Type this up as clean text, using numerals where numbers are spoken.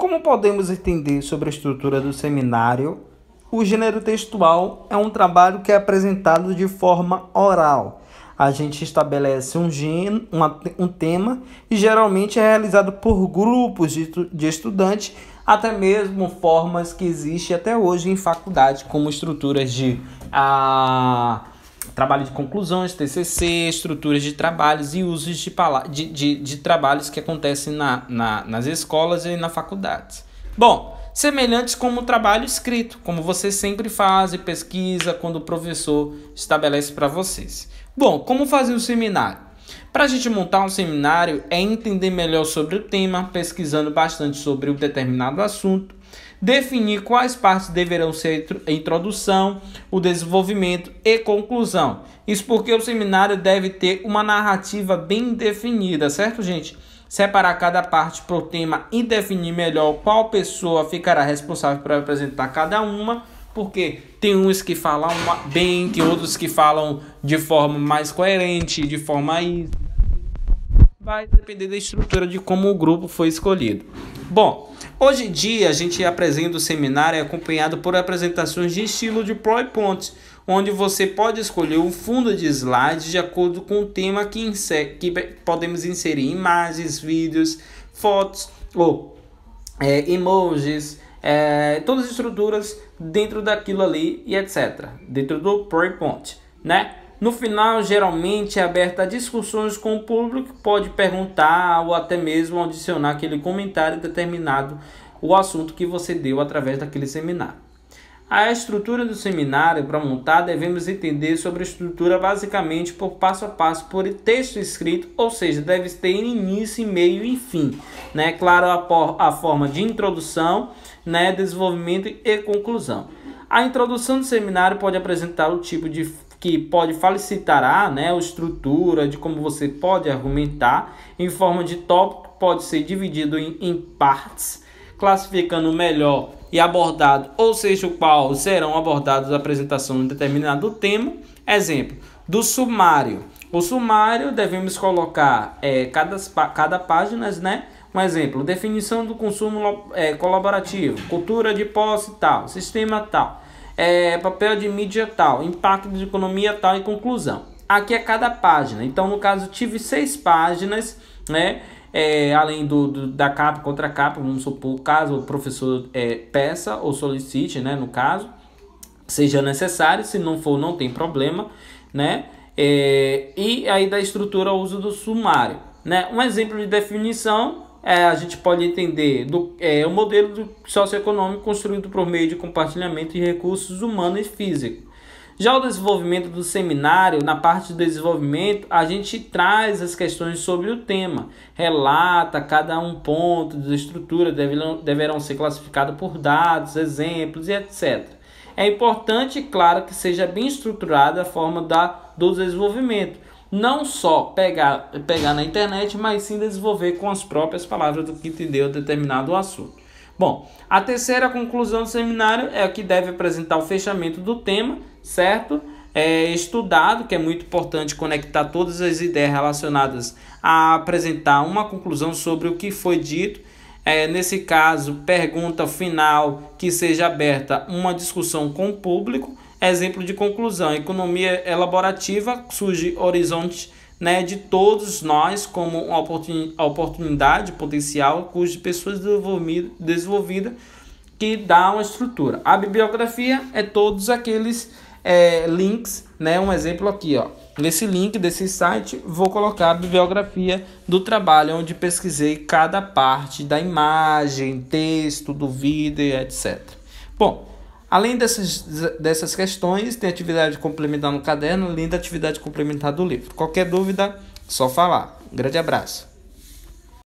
Como podemos entender sobre a estrutura do seminário? O gênero textual é um trabalho que é apresentado de forma oral. A gente estabelece um tema e geralmente é realizado por grupos de estudantes, até mesmo formas que existem até hoje em faculdade, como estruturas de trabalho de conclusões, TCC, estruturas de trabalhos e usos de trabalhos que acontecem nas escolas e na faculdade. Bom, semelhantes como o trabalho escrito, como você sempre faz e pesquisa quando o professor estabelece para vocês. Bom, como fazer um seminário? Para a gente montar um seminário é entender melhor sobre o tema, pesquisando bastante sobre um determinado assunto, definir quais partes deverão ser a introdução, o desenvolvimento e conclusão. Isso porque o seminário deve ter uma narrativa bem definida, certo, gente? Separar cada parte por tema e definir melhor qual pessoa ficará responsável por apresentar cada uma, porque tem uns que falam bem, tem outros que falam de forma mais coerente, de forma aí. Vai depender da estrutura de como o grupo foi escolhido. Bom, hoje em dia a gente apresenta o seminário acompanhado por apresentações de estilo de PowerPoint, onde você pode escolher um fundo de slides de acordo com o tema que podemos inserir imagens, vídeos, fotos ou emojis, todas as estruturas dentro daquilo ali e etc. Dentro do PowerPoint, né? No final, geralmente é aberta a discussões com o público, pode perguntar ou até mesmo adicionar aquele comentário determinado o assunto que você deu através daquele seminário. A estrutura do seminário para montar, devemos entender sobre a estrutura basicamente por passo a passo, por texto escrito, ou seja, deve ter início, meio e fim, né? Claro, a forma de introdução, né? Desenvolvimento e conclusão. A introdução do seminário pode apresentar o tipo que pode facilitar, né, a estrutura de como você pode argumentar em forma de tópico, pode ser dividido em partes, classificando melhor e abordado, ou seja, o qual serão abordados a apresentação de um determinado tema. Exemplo, do sumário. O sumário devemos colocar cada página, né? Um exemplo, definição do consumo colaborativo, cultura de posse tal, sistema tal. Papel de mídia tal, impacto de economia tal e conclusão. Aqui é cada página. Então, no caso, tive 6 páginas, né? Além da capa, contra capa, vamos supor, caso o professor peça ou solicite, né? No caso, seja necessário, se não for, não tem problema, né? E aí da estrutura, o uso do sumário, né? Um exemplo de definição. A gente pode entender o modelo socioeconômico construído por meio de compartilhamento de recursos humanos e físicos. Já o desenvolvimento do seminário, na parte de desenvolvimento, a gente traz as questões sobre o tema, relata cada um ponto da estrutura, deverão ser classificados por dados, exemplos e etc. É importante, claro, que seja bem estruturada a forma do desenvolvimento. Não só pegar na internet, mas sim desenvolver com as próprias palavras do que entendeu determinado assunto. Bom, a terceira conclusão do seminário é a que deve apresentar o fechamento do tema, certo? Estudado, que é muito importante conectar todas as ideias relacionadas a apresentar uma conclusão sobre o que foi dito. Nesse caso, pergunta final que seja aberta uma discussão com o público. Exemplo de conclusão, economia elaborativa surge horizonte, né, de todos nós como uma oportunidade potencial cuja pessoas desenvolvida que dá uma estrutura. A bibliografia é todos aqueles links, né, um exemplo aqui, ó. Nesse link desse site vou colocar a bibliografia do trabalho onde pesquisei cada parte da imagem, texto, do vídeo, etc. Bom, além dessas questões, tem atividade complementar no caderno, além da atividade complementar do livro. Qualquer dúvida, só falar. Um grande abraço.